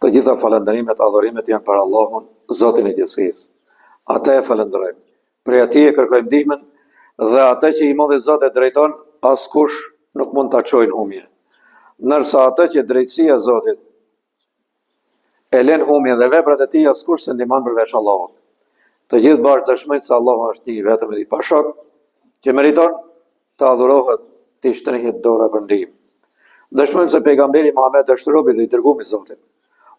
Të gjitha falënderimet, adhurimet janë për Allahun, Zotin e gjithësisë. Atë e falënderojmë. Prej atij e kërkojmë ndihmën dhe atë që i modhi Zot e drejton, askush nuk mund ta çojë në humje. Ndërsa atë që drejtësia e Zotit e lën humje dhe veprat e tij askush se ndihmon përveç Allahut. Të gjithë bashkë dëshmojnë se Allahu është një vetëm i pashok, që meriton të adhurohet, të shtrehet dora për ndihmë. Dëshmojmë se pejgamberi Muhammed është robi dhe i dërguar i Zotit.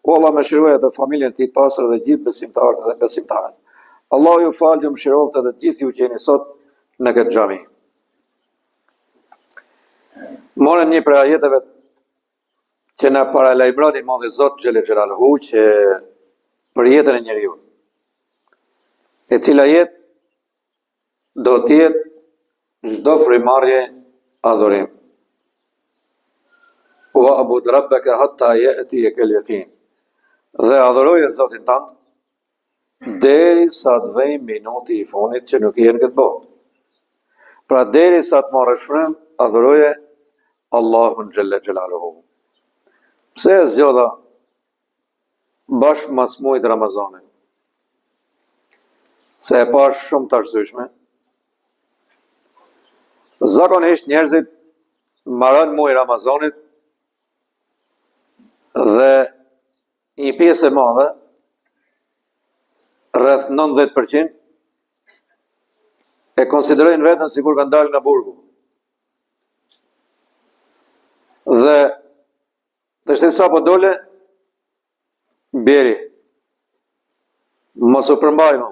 O Allah, mëshiroje të familjen e tij të pastër dhe gjithë besimtarët dhe besimtarët. Allahu ju falë, ju mëshiroftë dhe gjithë ju që jeni sot në këtë xhami. Morëm një prej ajeteve që na paralajmëron i Madhi Zot xhel xhelaluhu që për jetën e njeriu, e cila jetë do të jetë çdo frymëmarrje adhurim. Wa abud rabbaka hatta ya'tiyaka al-yaqin. Dhe adhuroje Zotin tënd deri sa të vej minuti i fundit që nuk jenë këtë botë. Pra deri sa të marrësh frym, adhuroje Allahun xhelle xhelaluhu. Pse e zgjodha bashkë mas muajit Ramazanit? Se e pash shumë të arsyeshme. Zakonisht njerëzit marrën muaj Ramazanit dhe një pjesë e madhe, rreth 90%, e konsiderojnë vetën sikur kanë dalë nga burgu. Dhe të shtë sa po dole, bjeri, mos u përmbajmo.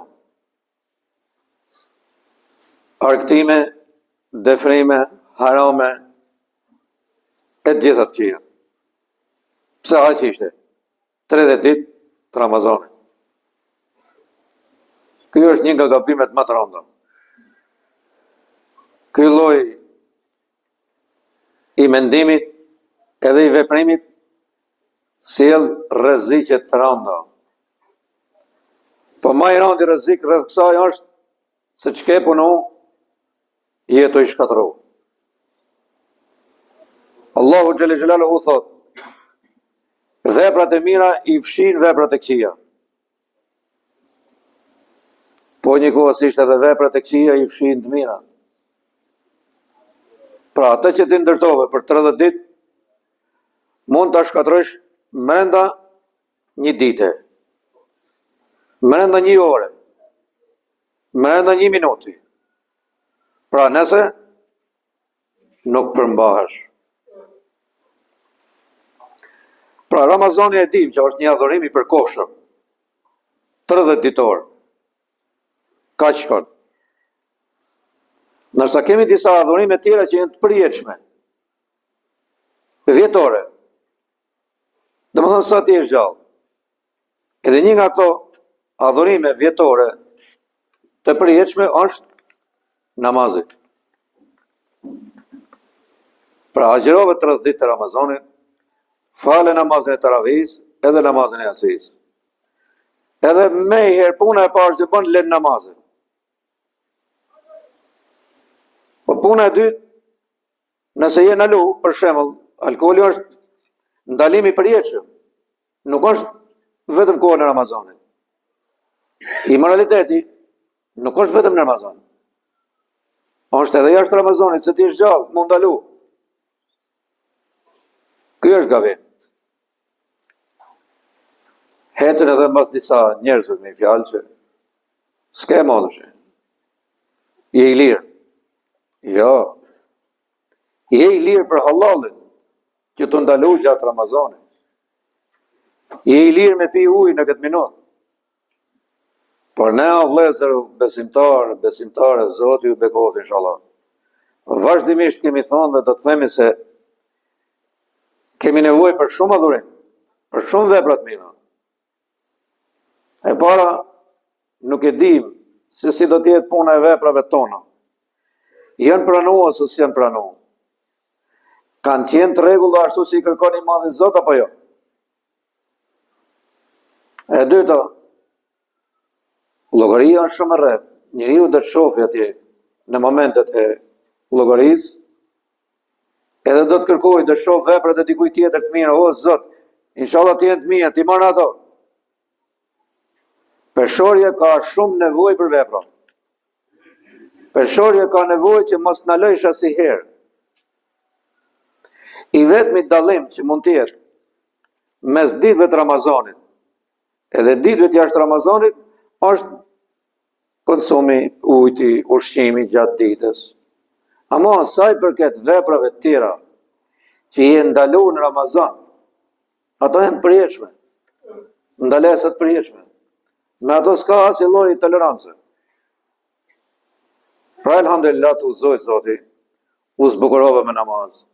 Argëtime, defrime, harame, e gjithat kia. Pse aq ishte? 30 ditë të Ramazanit. Ky është një nga gabimet më të rënda. Ky lloj i mendimit edhe i veprimit sjell rreziqe të rënda. Po më i rëndi rrezik rreth kësaj është se çka punu jeto i shkatërru. Allahu xhelle xhelaluhu thot: veprat e mira i fshin veprat e këqija. Po njëkohësisht edhe veprat e këqija i fshin të mira. Pra atë që ti ndërtove për 30 ditë, mund ta shkatërrosh brenda një dite, brenda një ore, brenda një minuti. Pra nëse nuk përmbahesh. Pra Ramazani e dim që është një adhurim i përkohshëm, 30 ditor, kaq shkon. Nërsa kemi disa adhurime tjera që janë të përjetshme, vjetore. Domethënë sa ti je gjallë. Edhe një nga ato adhurime vjetore të përjetshme është namazi. Pra agjërove 30 ditë të Ramazanit, fale namazin e taravihis, edhe namazin e jasis. Edhe me i herë puna e parë që bën lën namazin. Po puna e dytë, nëse je në lu, për shembull, alkooli është ndalimi i përjetshëm. Nuk është vetëm kohën e Ramazanit. Immoraliteti nuk është vetëm në Ramazan. Është edhe jashtë Ramazanit, se ti je gjallë, mund ndalu. Ky është gabim. Hecën edhe mbas disa njerëzve me fjalë që s'ke modëshe. Je i lirë. Jo. Je i lirë për halalin që të ndalu gjatë Ramazanit. Je i lirë me pi ujë në këtë minutë. Por ne o vëllezër besimtarë, Zoti ju bekohet inshallah. Vazhdimisht kemi thonë dhe do të themi se kemi nevojë për shumë adhurim, për shumë vepra të mira. E para, nuk e dim se si do të jetë puna e veprave tona. Janë pranuar ose s'janë pranuar? Kanë qenë të rregulla ashtu si kërkon i Madhi Zot apo jo? E dyta, llogaria është shumë e rrethë. Njeriu do të shohë atje në momentet e llogarisë, edhe do të kërkoj të shoh veprat e dikujt tjetër të mira, o Zot, inshallah të jenë të mia, ti marr ato. Peshorja ka shumë nevojë për vepra. Peshorja ka nevojë që mos na lësh asnjëherë. I vetmi dallim që mund të jetë mes ditëve të Ramazanit edhe ditëve të jashtë Ramazanit është konsumi ujiti, ushqimi gjatë ditës. Ama sa i përket veprave të tjera që i ndaluar në Ramazan, ato janë të përjetshme. Ndalesa të përjetshme. Me ato s'ka asnjë lloj tolerance. Pra elhamdulillah të uzoj Zoti, u zbukurova me namaz.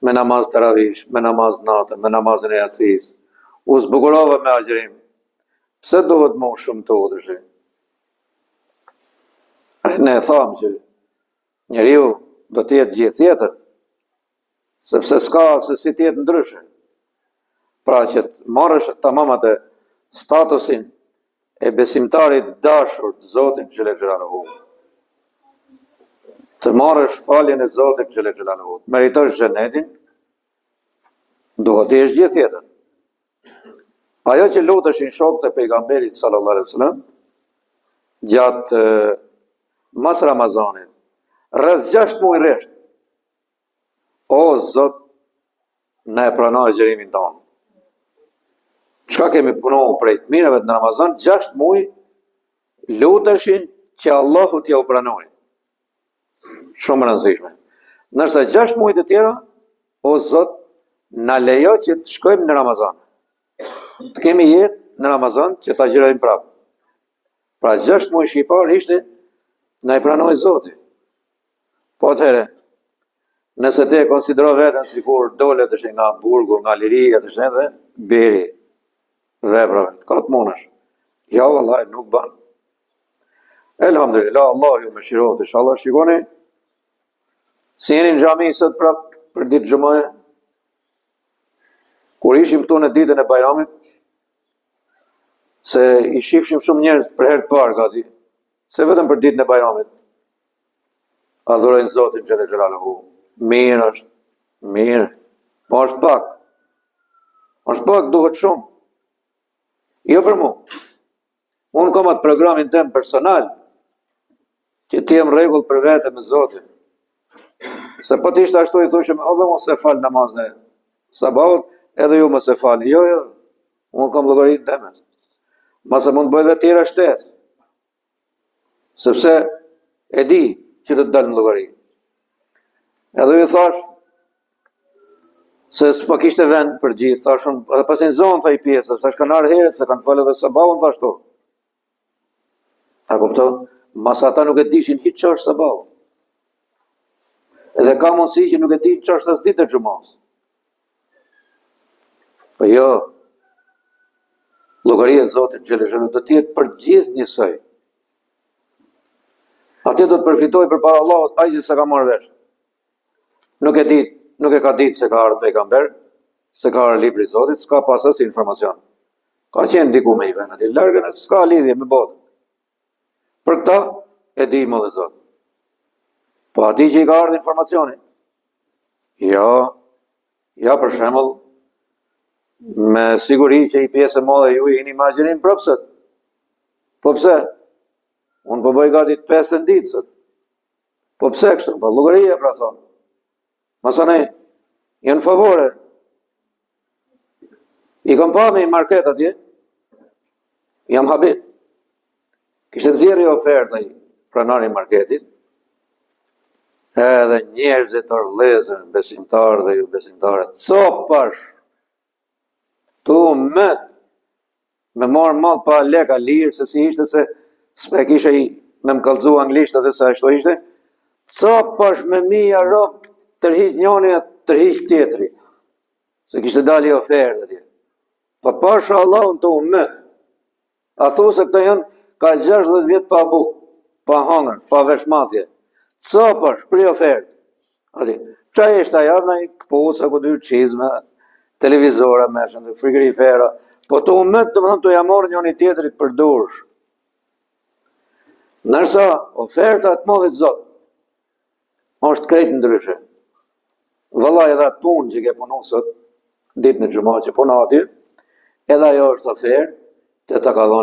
Me namaz taravish, me namaz natën, me namazin e Yasis. U zbukurova me agjërim. Pse duhet më shumë të udhësh? Ne thamë që njeriu do të jetë gjithë jetën, sepse s'ka se si të jetë ndryshe. Pra që të marrësh tamam atë statusin e besimtarit dashur të Zotit xhelel xhelaluhu. Të marrësh faljen e Zotit xhelel xhelaluhu, meritosh xhenetin, duhet të jesh gjithë jetën. Ajo që luteshin shokët e pejgamberit sallallahu alaihi wasallam gjatë mas Ramazanit, rreth 6 muaj rresht. O Zot, na e pranoj agjërimin tonë. Çka kemi punuar prej të mirave në Ramazan, 6 muaj luteshin që Allahu t'ja u pranojë. Shumë rëndësishme. Nërsa 6 muaj të tjera, o Zot, na lejo që të shkojmë në Ramazan. Të kemi jetë në Ramazan që të agjërojmë prapë. Pra 6 muaj shqipar ishte na i pranoj Zoti. Po atëhere, nëse te konsidero vetën si kur dole të nga burgu, nga liria të dhe beri veprave, ka të munësh. Ja, vallaj, nuk ban. Elhamdulillah, Allah ju më shirot, inshallah, shikoni, si jeni në xhami sot prap për ditë xhumaje, kur ishim këtu në ditën e Bajramit, se i shifshim shumë njerëz për herë të parë gati, se vetëm për ditën e Bajramit. Adhurojnë Zotin xhelel xhelaluhu. Mirë është, mirë, po është pak. Është pak, duhet shumë. Jo për mu. Unë kam atë programin tem personal, që ti jem rregull për vete me Zotin. Se po t'ishtë ashtu i thushim, edhe mos e fal namazin e sabahut, edhe ju mos e falni. Jo, unë kam llogaritë teme. Mase mund bëj dhe tjera shtetë. Sepse e di që do të dalë në llogari. Edhe ju thash, se s'po kishte vend për gjithë, thashun, edhe pasin zonë, tha i pjesë, se kanë arë heret, se kanë falë edhe sabahun, thashtu. A kupto? Masa ata nuk e dishin hiç ç'është sabahu. Edhe ka mundësi që nuk e din ç'është as ditë e xhumas. Po jo, llogaria e Zotit xhelel xhelal do të jetë për gjithë njësoj. Atë do të përfitoj përpara Allahut ai që s'e ka marrë vesh. Nuk e ka ditë se ka ardhur pejgamber, se ka ardhur libri i Zotit, s'ka pas as informacion. Ka qenë diku me i vend aty largën, s'ka lidhje me botën. Për këta e di më dhe Zot. Po ati që i ka ardhur informacioni? Ja për shembull, me siguri që i pjesë e madhe ju jeni imagjinim propsët. Po pse? Unë po bëj gati 5 ditë sot. Po pse kështu? Po llogaria pra thonë. Masane, janë favore. I kam pa me i market atje, jam habit. Kishte nxjerrë oferta i pranari i marketit, edhe njerëzit orëllezën, besimtarë dhe ju besimtarë, copash, tu me marë malë pa leka lirë, se si ishte se s'pe kishe me më kallëzu anglisht atë se ashtu ishte, copash me mija ropë, tërhiq njoni e tërhiq tjetëri, se kishte dali ofertë atje. Pa pasha Allah unë tu a thu se këta janë ka 60 vjetë pa bukë, pa hangër, pa veshmathje. Copash, pri ofertë. Ati, qa ishte ajo në i këpusa, ku dy qizme, televizora, meshën, frigorifera, po të umet, të më thënë të jamorë njëni tjetërit për dursh. Nërsa, oferta të modhit Zot, është krejt ndryshe. Vëllaj edhe atë punë që ke punu sot, ditë në xhumë që puna atje, edhe ajo është afer të ta ka dhënë